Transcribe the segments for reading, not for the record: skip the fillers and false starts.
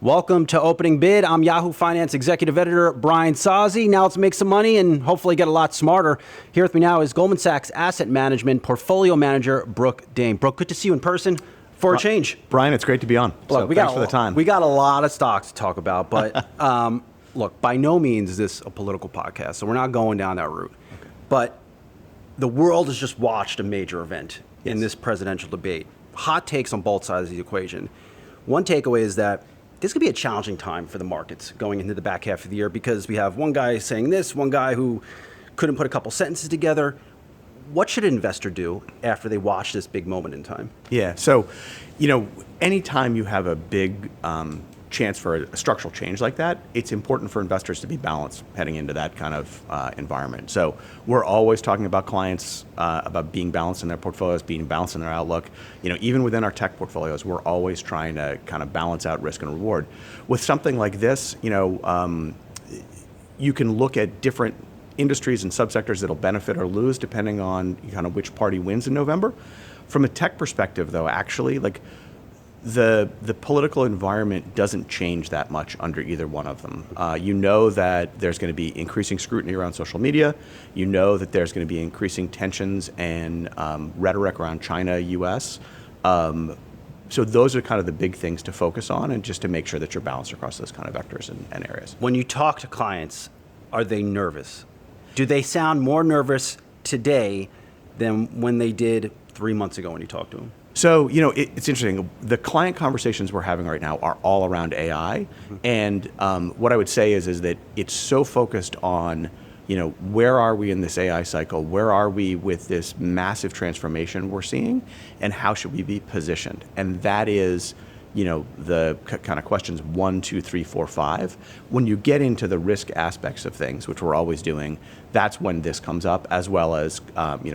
Welcome to Opening Bid. I'm Yahoo Finance Executive Editor Brian Sozzi. Now let's make some money and hopefully get a lot smarter. Here with me now is Goldman Sachs Asset Management Portfolio Manager Brooke Dane. Brooke, good to see you in person for a change. Brian, it's great to be on. Look, Thanks for the time. We got a lot of stocks to talk about, but look, by no means is this a political podcast, so we're not going down that route. Okay. But the world has just watched a major event in this presidential debate. Hot takes on both sides of the equation. One takeaway is that this could be a challenging time for the markets going into the back half of the year because we have one guy saying this, one guy who couldn't put a couple sentences together. What should an investor do after they watch this big moment in time? Yeah, so, anytime you have a big chance for a structural change like that, it's important for investors to be balanced heading into that kind of environment. So we're always talking about clients about being balanced in their portfolios, being balanced in their outlook. Even within our tech portfolios, we're always trying to kind of balance out risk and reward. With something like this, you can look at different industries and subsectors that'll benefit or lose depending on kind of which party wins in November. From a tech perspective, though, actually, the political environment doesn't change that much under either one of them. You know that there's going to be increasing scrutiny around social media. You know that there's going to be increasing tensions and rhetoric around China, U.S. So those are kind of the big things to focus on and just to make sure that you're balanced across those kind of vectors and areas. When you talk to clients, are they nervous? Do they sound more nervous today than when they did 3 months ago when you talked to them? So, it's interesting. The client conversations we're having right now are all around AI. Mm-hmm. And what I would say is that it's so focused on, where are we in this AI cycle? Where are we with this massive transformation we're seeing? And how should we be positioned? And that is, the kind of questions 1, 2, 3, 4, 5. When you get into the risk aspects of things, which we're always doing, that's when this comes up, as well as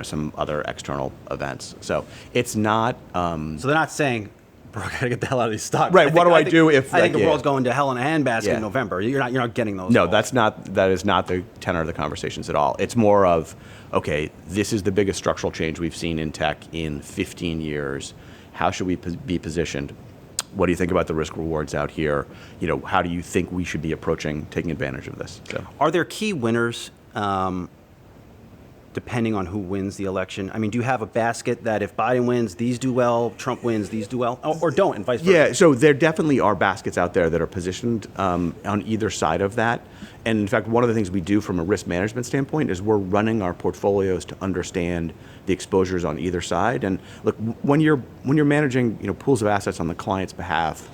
some other external events. So it's not. So they're not saying, bro, I gotta get the hell out of these stocks. Right. What do I do if I think the world's going to hell in a handbasket in November? You're not getting those. No, calls. that is not the tenor of the conversations at all. It's more of, okay, this is the biggest structural change we've seen in tech in 15 years. How should we be positioned? What do you think about the risk rewards out here? How do you think we should be approaching taking advantage of this? So. Are there key winners depending on who wins the election? I mean, do you have a basket that if Biden wins, these do well, Trump wins, these do well, or don't, and vice versa? Yeah, so there definitely are baskets out there that are positioned on either side of that. And in fact, one of the things we do from a risk management standpoint is we're running our portfolios to understand the exposures on either side. And look, when you're managing pools of assets on the client's behalf,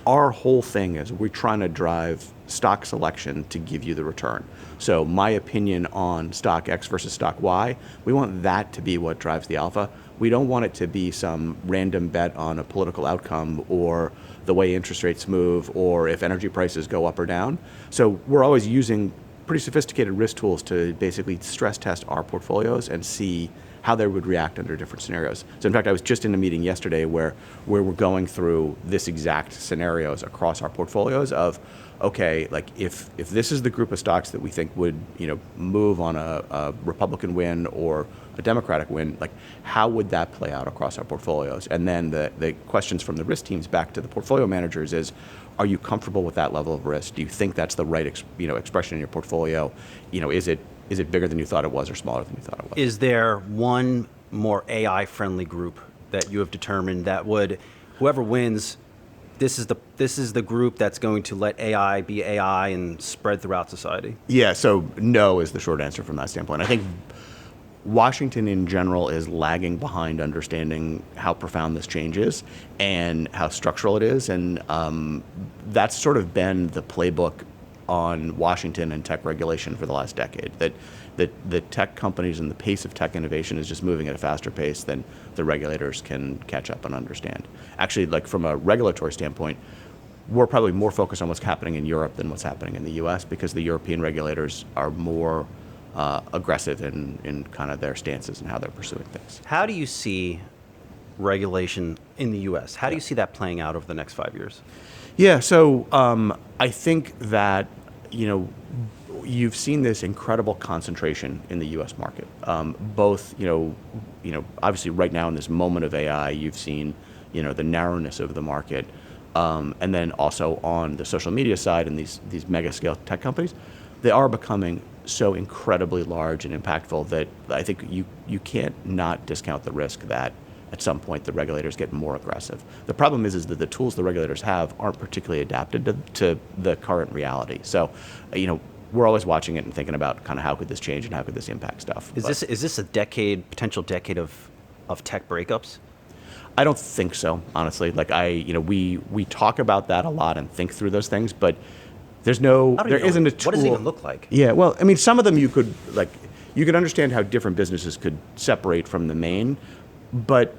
our whole thing is we're trying to drive stock selection to give you the return. So my opinion on stock X versus stock Y, we want that to be what drives the alpha. We don't want it to be some random bet on a political outcome or the way interest rates move or if energy prices go up or down. So we're always using pretty sophisticated risk tools to basically stress test our portfolios and see how they would react under different scenarios. So in fact, I was just in a meeting yesterday where we're going through this exact scenarios across our portfolios of, okay, if this is the group of stocks that we think would move on a Republican win or a Democratic win, how would that play out across our portfolios? And then the questions from the risk teams back to the portfolio managers is, are you comfortable with that level of risk? Do you think that's the right expression in your portfolio? Is it bigger than you thought it was or smaller than you thought it was? Is there one more AI-friendly group that you have determined that would, whoever wins, this is the group that's going to let AI be AI and spread throughout society? Yeah, so no is the short answer from that standpoint. I think Washington in general is lagging behind understanding how profound this change is and how structural it is. And that's sort of been the playbook on Washington and tech regulation for the last decade, that the tech companies and the pace of tech innovation is just moving at a faster pace than the regulators can catch up and understand. Actually, from a regulatory standpoint, we're probably more focused on what's happening in Europe than what's happening in the US because the European regulators are more aggressive in kind of their stances and how they're pursuing things. How do you see regulation in the US? How do you see that playing out over the next 5 years? Yeah, so I think that, you've seen this incredible concentration in the U.S. market. Both, obviously right now in this moment of AI, you've seen, the narrowness of the market. and then also on the social media side and these mega scale tech companies, they are becoming so incredibly large and impactful that I think you can't not discount the risk that at some point the regulators get more aggressive. The problem is that the tools the regulators have aren't particularly adapted to the current reality. So, we're always watching it and thinking about kind of how could this change and how could this impact stuff. Is this a potential decade of tech breakups? I don't think so, honestly. Like we talk about that a lot and think through those things, but there isn't a tool. What does it even look like? Yeah, well, I mean, some of them you could understand how different businesses could separate from the main, but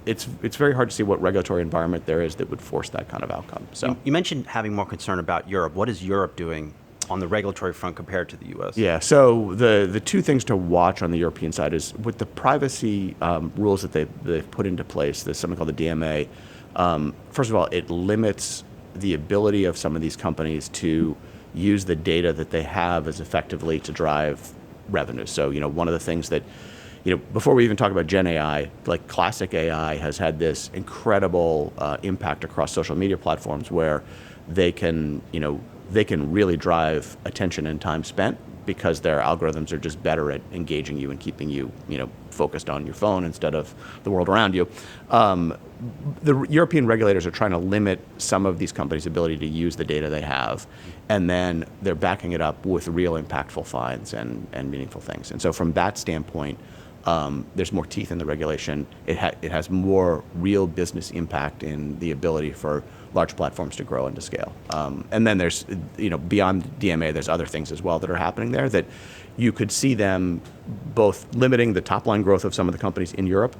it's very hard to see what regulatory environment there is that would force that kind of outcome. So you mentioned having more concern about Europe. What is Europe doing on the regulatory front compared to the U.S.? Yeah, so the two things to watch on the European side is with the privacy rules that they've put into place. There's something called the DMA. First of all, it limits the ability of some of these companies to use the data that they have as effectively to drive revenue. So one of the things that before we even talk about Gen AI, like classic AI has had this incredible impact across social media platforms where they can really drive attention and time spent because their algorithms are just better at engaging you and keeping you, focused on your phone instead of the world around you. The European regulators are trying to limit some of these companies' ability to use the data they have, and then they're backing it up with real impactful fines and meaningful things. And so from that standpoint, there's more teeth in the regulation. It has more real business impact in the ability for large platforms to grow and to scale. And then there's, beyond DMA, there's other things as well that are happening there that you could see them both limiting the top line growth of some of the companies in Europe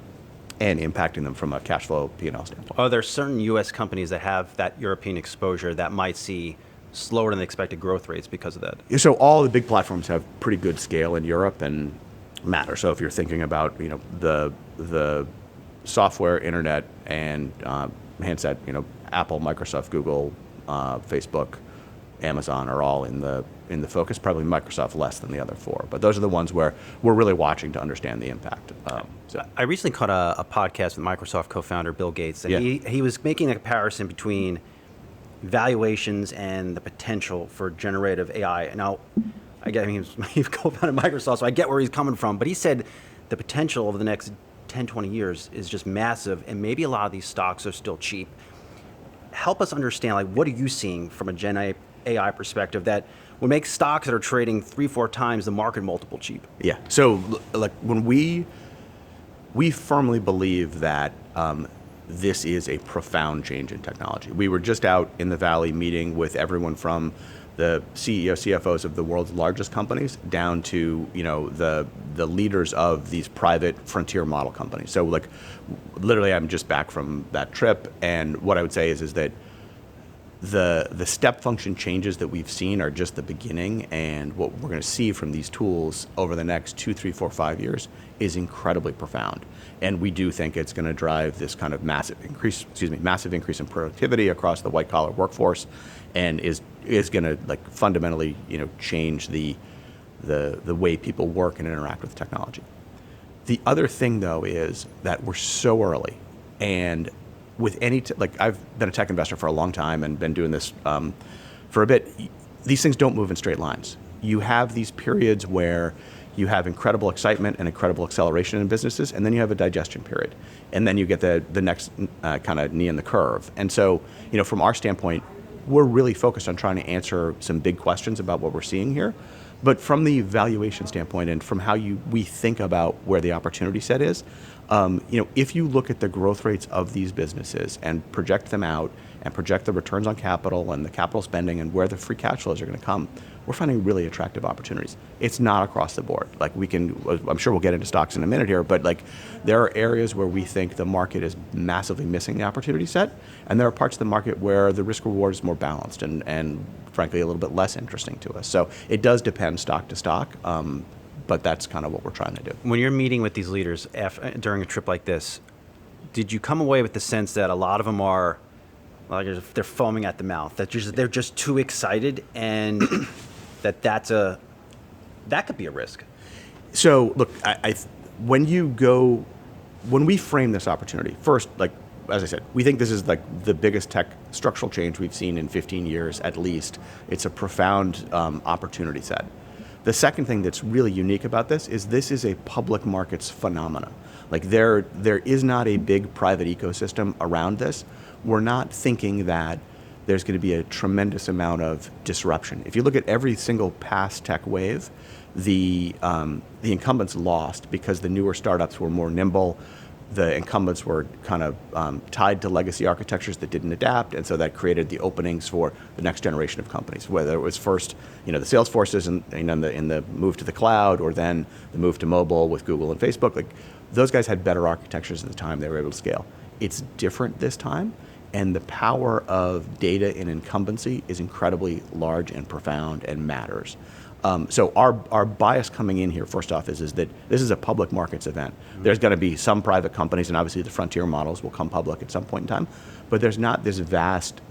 and impacting them from a cash flow P&L standpoint. Are there certain U.S. companies that have that European exposure that might see slower than expected growth rates because of that? So all the big platforms have pretty good scale in Europe and matter. So if you're thinking about the software, internet, and handset, Apple, Microsoft, Google, Facebook, Amazon are all in the focus. Probably Microsoft less than the other four, but those are the ones where we're really watching to understand the impact. I recently caught a podcast with Microsoft co-founder Bill Gates, and he was making a comparison between valuations and the potential for generative AI. Now, he's co-founded Microsoft, so I get where he's coming from, but he said the potential over the next 10, 20 years is just massive, and maybe a lot of these stocks are still cheap. Help us understand, what are you seeing from a Gen AI perspective that would make stocks that are trading 3-4 times the market multiple cheap? Yeah. So, when we firmly believe that this is a profound change in technology. We were just out in the Valley meeting with everyone from the CEO, CFOs of the world's largest companies down to the leaders of these private frontier model companies. So literally, I'm just back from that trip, and what I would say is that the step function changes that we've seen are just the beginning, and what we're going to see from these tools over the next 2, 3, 4, 5 years is incredibly profound. And we do think it's going to drive this kind of massive increase in productivity across the white collar workforce, and is going to fundamentally change the way people work and interact with technology. The other thing though is that we're so early, and with I've been a tech investor for a long time and been doing this for a bit. These things don't move in straight lines. You have these periods where you have incredible excitement and incredible acceleration in businesses, and then you have a digestion period, and then you get the next kind of knee in the curve. And so, from our standpoint, we're really focused on trying to answer some big questions about what we're seeing here. But from the valuation standpoint and from how we think about where the opportunity set is, if you look at the growth rates of these businesses and project them out and project the returns on capital and the capital spending and where the free cash flows are going to come, we're finding really attractive opportunities. It's not across the board. I'm sure we'll get into stocks in a minute here, but there are areas where we think the market is massively missing the opportunity set, and there are parts of the market where the risk reward is more balanced and frankly a little bit less interesting to us. So it does depend stock to stock, but that's kind of what we're trying to do. When you're meeting with these leaders during a trip like this, did you come away with the sense that a lot of them are they're foaming at the mouth, that they're just too excited, and that could be a risk? So look, when we frame this opportunity, first, as I said, we think this is like the biggest tech structural change we've seen in 15 years at least. It's a profound opportunity set. The second thing that's really unique about this is a public markets phenomena. Like there is not a big private ecosystem around this. We're not thinking that there's going to be a tremendous amount of disruption. If you look at every single past tech wave, the incumbents lost because the newer startups were more nimble. The incumbents were kind of tied to legacy architectures that didn't adapt, and so that created the openings for the next generation of companies. Whether it was first, the Salesforces in the move to the cloud, or then the move to mobile with Google and Facebook. Like those guys had better architectures at the time; they were able to scale. It's different this time, and the power of data and incumbency is incredibly large and profound and matters. So our bias coming in here, first off, is that this is a public markets event. Mm-hmm. There's going to be some private companies, and obviously the frontier models will come public at some point in time, but there's not this vast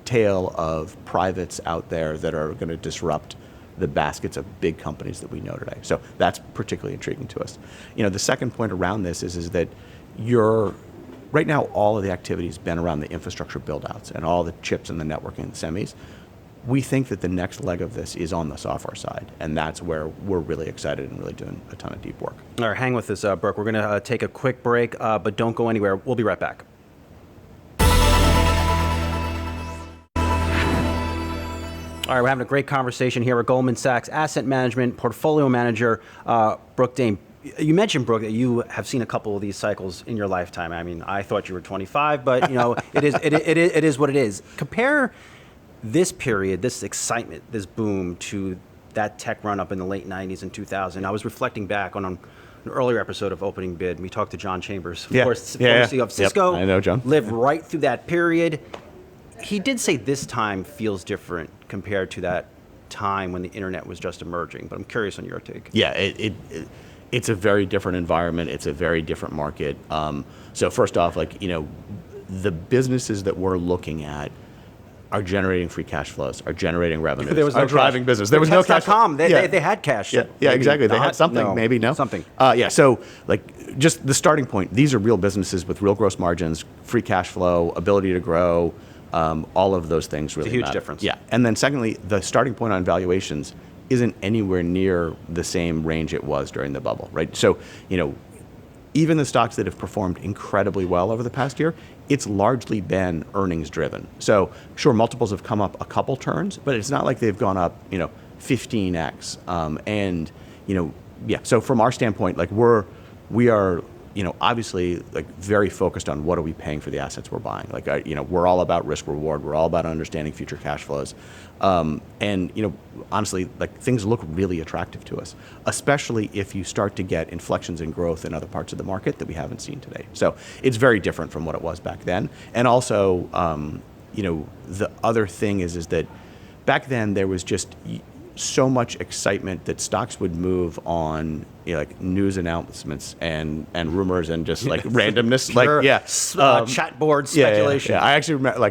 tail of privates out there that are going to disrupt the baskets of big companies that we know today. So that's particularly intriguing to us. The second point around this is that right now all of the activity has been around the infrastructure build-outs and all the chips and the networking and the semis. We think that the next leg of this is on the software side, and that's where we're really excited and really doing a ton of deep work. All right, hang with us, Brooke. We're going to take a quick break, but don't go anywhere. We'll be right back. All right, we're having a great conversation here with Goldman Sachs Asset Management Portfolio Manager, Brooke Dane. You mentioned, Brooke, that you have seen a couple of these cycles in your lifetime. I mean, I thought you were 25, but it is what it is. Compare this period, this excitement, this boom to that tech run up in the late 90s and 2000. I was reflecting back on an earlier episode of Opening Bid. We talked to John Chambers, of course, CEO of Cisco. Yep, I know John. Lived right through that period. He did say this time feels different compared to that time when the internet was just emerging, but I'm curious on your take. Yeah, it's a very different environment. It's a very different market. So first off, the businesses that we're looking at are generating free cash flows, are generating revenues, there was no driving cash. business. There was no cash. They had cash. Yeah, exactly. They had something, maybe no. Something. So just the starting point, these are real businesses with real gross margins, free cash flow, ability to grow, all of those things really It's a huge matter. difference. Yeah, and then secondly, the starting point on valuations isn't anywhere near the same range it was during the bubble, right? So, even the stocks that have performed incredibly well over the past year, it's largely been earnings driven. So sure, multiples have come up a couple turns, but it's not like they've gone up, 15x. So from our standpoint, we are, obviously very focused on what are we paying for the assets we're buying. We're all about risk reward. We're all about understanding future cash flows. Honestly, things look really attractive to us, especially if you start to get inflections in growth in other parts of the market that we haven't seen today. So it's very different from what it was back then. And also, the other thing is that back then there was just so much excitement that stocks would move on news announcements and rumors and just randomness. Chat board speculation. Yeah. I actually remember,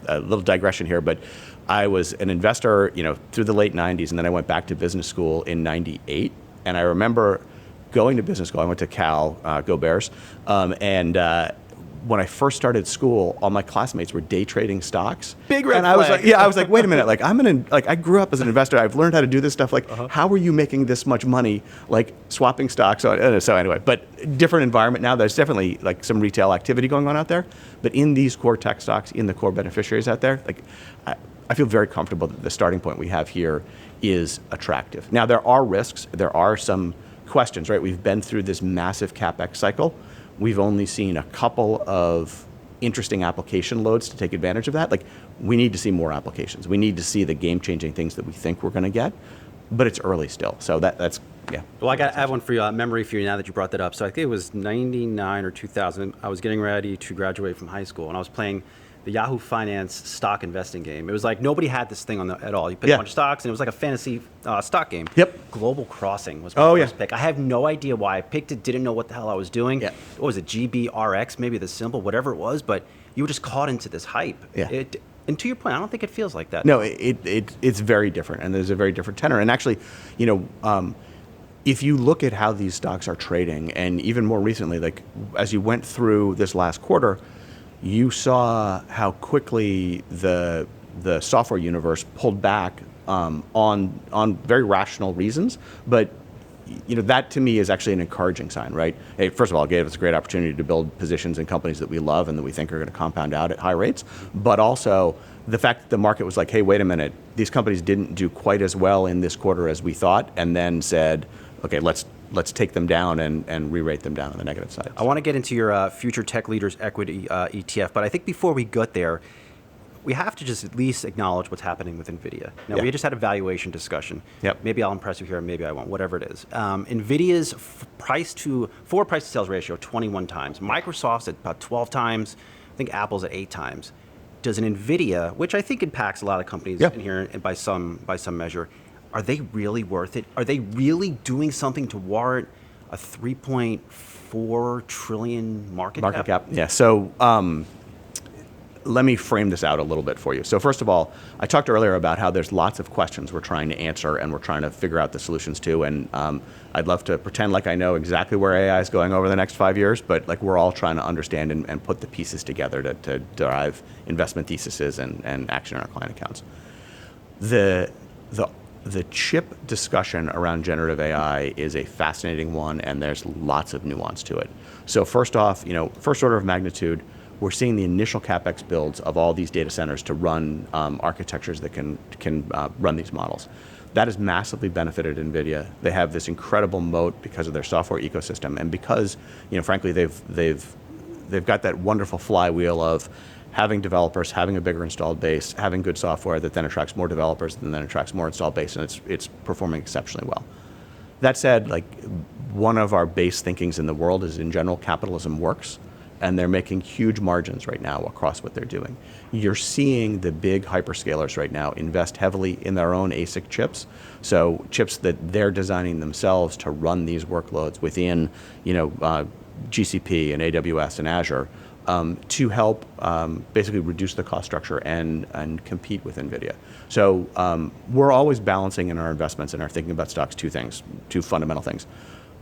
a little digression here, but I was an investor, through the late 90s, and then I went back to business school in 98. And I remember going to business school. I went to Cal, go Bears. When I first started school, all my classmates were day trading stocks. Big red flag. I was like, wait a minute. I grew up as an investor. I've learned how to do this stuff. How are you making this much money, swapping stocks? So anyway, but different environment now. There's definitely some retail activity going on out there. But in these core tech stocks, in the core beneficiaries out there, I feel very comfortable that the starting point we have here is attractive. Now, there are risks. There are some questions, right? We've been through this massive CapEx cycle. We've only seen a couple of interesting application loads to take advantage of that. We need to see more applications. We need to see the game-changing things that we think we're going to get, but it's early still. So that's, yeah. Well, I have one for you, memory for you now that you brought that up. So I think it was 99 or 2000. I was getting ready to graduate from high school, and I was playing the Yahoo Finance stock investing game. It was nobody had this thing at all. You picked a bunch of stocks, and it was a fantasy stock game. Yep. Global Crossing was my first pick. I have no idea why I picked it, didn't know what the hell I was doing. Yeah. What was it, GBRX, maybe the symbol, whatever it was, but you were just caught into this hype. Yeah. And to your point, I don't think it feels like that. No, it's very different, and there's a very different tenor. And actually, if you look at how these stocks are trading, and even more recently, like as you went through this last quarter, you saw how quickly the software universe pulled back on very rational reasons, but that to me is actually an encouraging sign, right? Hey, first of all, it gave us a great opportunity to build positions in companies that we love and that we think are going to compound out at high rates. But also the fact that the market was like, hey, wait a minute, these companies didn't do quite as well in this quarter as we thought, and then said, okay, let's take them down and re-rate them down on the negative side. I want to get into your future tech leaders equity ETF, but I think before we get there, we have to just at least acknowledge what's happening with Nvidia. Now, we just had a valuation discussion. Yep. Maybe I'll impress you here, maybe I won't, whatever it is. Nvidia's forward price to sales ratio, 21 times. Microsoft's at about 12 times. I think Apple's at 8 times. Does an Nvidia, which I think impacts a lot of companies in here by some measure, are they really worth it? Are they really doing something to warrant a 3.4 trillion market cap? Yeah. So let me frame this out a little bit for you. So first of all, I talked earlier about how there's lots of questions we're trying to answer and we're trying to figure out the solutions to. And I'd love to pretend like I know exactly where AI is going over the next 5 years, but like we're all trying to understand and put the pieces together to derive investment theses and action in our client accounts. The chip discussion around generative AI is a fascinating one, and there's lots of nuance to it. So first off, first order of magnitude, we're seeing the initial CapEx builds of all these data centers to run architectures that can run these models. That has massively benefited Nvidia. They have this incredible moat because of their software ecosystem, and because, frankly, they've got that wonderful flywheel of having developers, having a bigger installed base, having good software that then attracts more developers and then attracts more installed base, and it's performing exceptionally well. That said, like one of our base thinkings in the world is, in general, capitalism works, and they're making huge margins right now across what they're doing. You're seeing the big hyperscalers right now invest heavily in their own ASIC chips, so chips that they're designing themselves to run these workloads within, GCP and AWS and Azure, to help basically reduce the cost structure and compete with Nvidia. So we're always balancing in our investments and our thinking about stocks two fundamental things.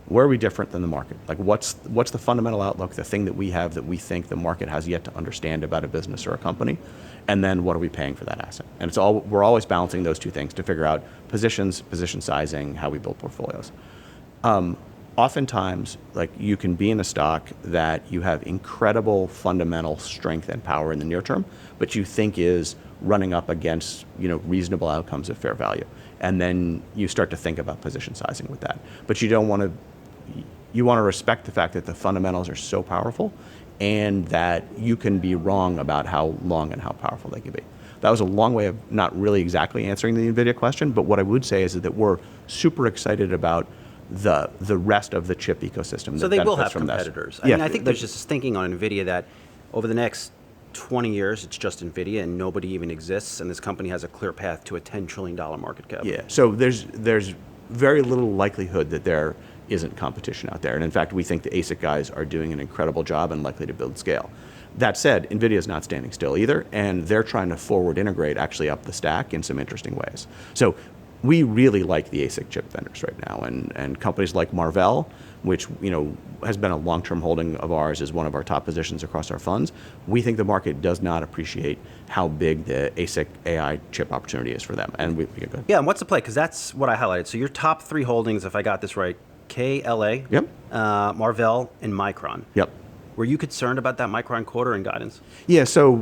Where are we different than the market? Like what's the fundamental outlook, the thing that we have that we think the market has yet to understand about a business or a company? And then what are we paying for that asset? And we're always balancing those two things to figure out position sizing, how we build portfolios. Oftentimes, like you can be in a stock that you have incredible fundamental strength and power in the near term, but you think is running up against reasonable outcomes of fair value, and then you start to think about position sizing with that. But you don't want to. You want to respect the fact that the fundamentals are so powerful, and that you can be wrong about how long and how powerful they can be. That was a long way of not really exactly answering the Nvidia question, but what I would say is that we're super excited about the rest of the chip ecosystem. So they will have competitors. I mean, I think there's just this thinking on Nvidia that over the next 20 years, it's just Nvidia and nobody even exists, and this company has a clear path to a $10 trillion market cap. Yeah. So there's very little likelihood that there isn't competition out there, and in fact, we think the ASIC guys are doing an incredible job and likely to build scale. That said, Nvidia is not standing still either, and they're trying to forward integrate actually up the stack in some interesting ways. So we really like the ASIC chip vendors right now, and companies like Marvell, which has been a long-term holding of ours, is one of our top positions across our funds. We think the market does not appreciate how big the ASIC AI chip opportunity is for them, and we get good. Yeah, and what's the play? Because that's what I highlighted. So your top three holdings, if I got this right, KLA, Marvell, and Micron. Yep. Were you concerned about that Micron quarter and guidance? Yeah. So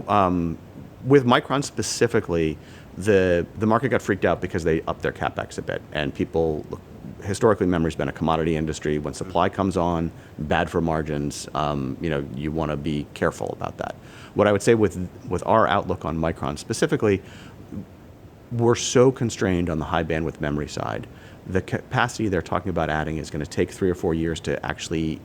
with Micron specifically, the market got freaked out because they upped their CapEx a bit, and people historically, memory's been a commodity industry. When supply comes on, bad for margins. You want to be careful about that. What I would say with our outlook on Micron specifically, we're so constrained on the high bandwidth memory side. The capacity they're talking about adding is going to take 3 or 4 years to actually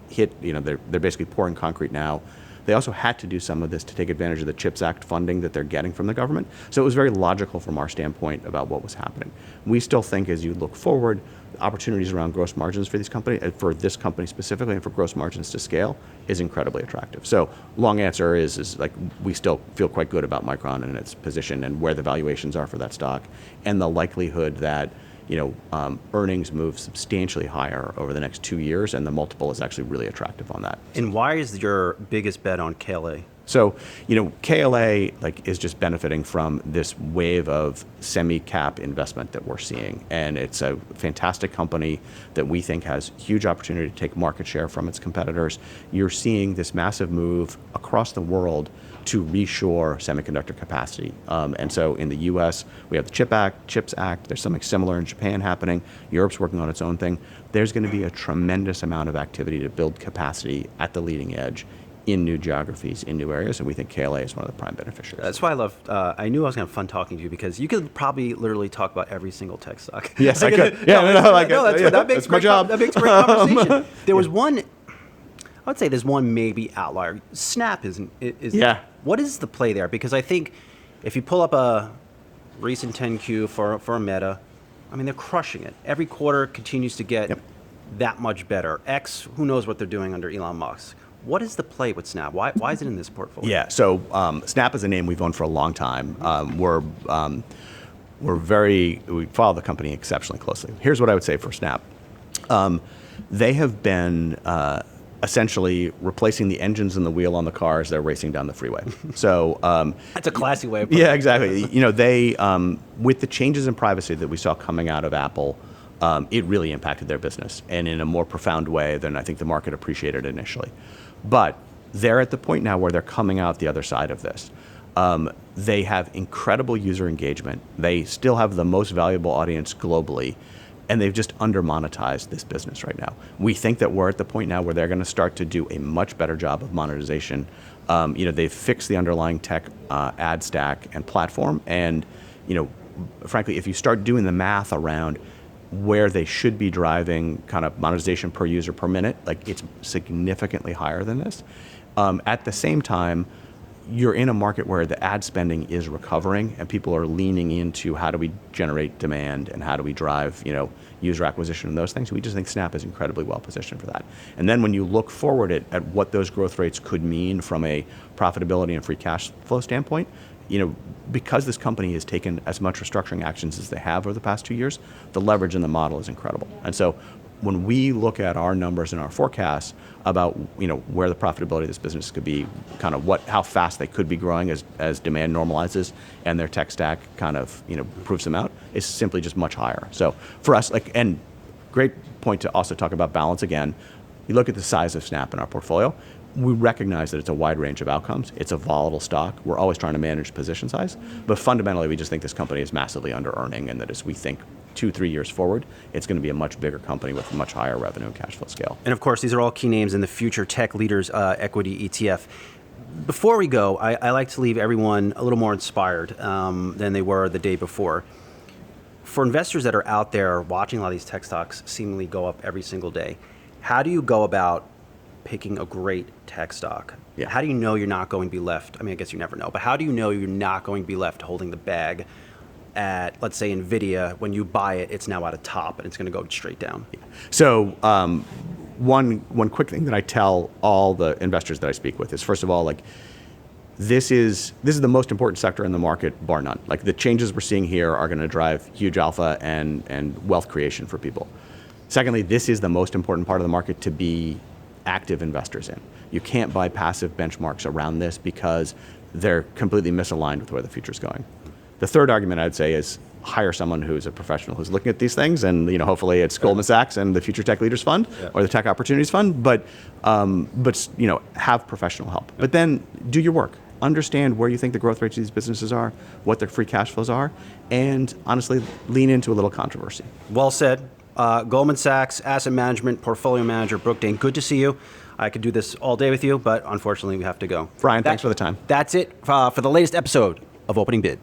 hit. They're basically pouring concrete now. They also had to do some of this to take advantage of the CHIPS Act funding that they're getting from the government. So it was very logical from our standpoint about what was happening. We still think as you look forward, opportunities around gross margins for this company specifically, and for gross margins to scale is incredibly attractive. So long answer is like we still feel quite good about Micron and its position and where the valuations are for that stock, and the likelihood that earnings move substantially higher over the next 2 years, and the multiple is actually really attractive on that. And why is your biggest bet on KLA? So, KLA is just benefiting from this wave of semi-cap investment that we're seeing. And it's a fantastic company that we think has huge opportunity to take market share from its competitors. You're seeing this massive move across the world to reshore semiconductor capacity. And so in the US, we have the CHIPS Act. There's something similar in Japan happening. Europe's working on its own thing. There's going to be a tremendous amount of activity to build capacity at the leading edge in new geographies, in new areas, and we think KLA is one of the prime beneficiaries. That's why I love, I knew I was going to have fun talking to you, because you could probably literally talk about every single tech stock. Yes, I could. That makes my job. That makes great conversation. There was one, I would say there's one maybe outlier. Snap is Yeah. What is the play there? Because I think if you pull up a recent 10Q for a Meta, I mean, they're crushing it. Every quarter continues to get that much better. Who knows what they're doing under Elon Musk. What is the play with Snap? Why is it in this portfolio? Yeah, so Snap is a name we've owned for a long time. We follow the company exceptionally closely. Here's what I would say for Snap. They have been essentially replacing the engines and the wheel on the car as they're racing down the freeway. So that's a classy way of putting it. Yeah, exactly. They with the changes in privacy that we saw coming out of Apple, it really impacted their business, and in a more profound way than I think the market appreciated initially. But they're at the point now where they're coming out the other side of this. They have incredible user engagement. They still have the most valuable audience globally, and they've just under-monetized this business right now. We think that we're at the point now where they're going to start to do a much better job of monetization. They've fixed the underlying tech ad stack and platform, and frankly, if you start doing the math around where they should be driving kind of monetization per user per minute, it's significantly higher than this. At the same time, you're in a market where the ad spending is recovering, and people are leaning into how do we generate demand and how do we drive user acquisition and those things. We just think Snap is incredibly well positioned for that. And then when you look forward at what those growth rates could mean from a profitability and free cash flow standpoint, because this company has taken as much restructuring actions as they have over the past 2 years, the leverage in the model is incredible. And so when we look at our numbers and our forecasts about where the profitability of this business could be, kind of how fast they could be growing as demand normalizes and their tech stack kind of proves them out, is simply just much higher. So for us, and great point to also talk about balance again. You look at the size of Snap in our portfolio. We recognize that it's a wide range of outcomes. It's a volatile stock. We're always trying to manage position size. But fundamentally, we just think this company is massively under-earning, and that as we think 2-3 years forward, it's going to be a much bigger company with a much higher revenue and cash flow scale. And of course, these are all key names in the Future Tech Leaders Equity ETF. Before we go, I like to leave everyone a little more inspired than they were the day before. For investors that are out there watching a lot of these tech stocks seemingly go up every single day, how do you go about picking a great tech stock? Yeah. How do you know you're not going to be left? I mean, I guess you never know, but how do you know you're not going to be left holding the bag at, let's say, Nvidia? When you buy it, it's now at a top and it's going to go straight down. So one quick thing that I tell all the investors that I speak with is, first of all, this is the most important sector in the market, bar none. The changes we're seeing here are going to drive huge alpha and wealth creation for people. Secondly, this is the most important part of the market to be active investors in. You can't buy passive benchmarks around this because they're completely misaligned with where the future's going. The third argument I'd say is hire someone who's a professional who's looking at these things, and hopefully it's Goldman Sachs and the Future Tech Leaders Fund or the Tech Opportunities Fund, but have professional help. But then do your work. Understand where you think the growth rates of these businesses are, what their free cash flows are, and honestly lean into a little controversy. Well said. Goldman Sachs Asset Management Portfolio Manager Brooke Dane, good to see you. I could do this all day with you, but unfortunately we have to go. Brian, thanks for the time. That's it for the latest episode of Opening Bid.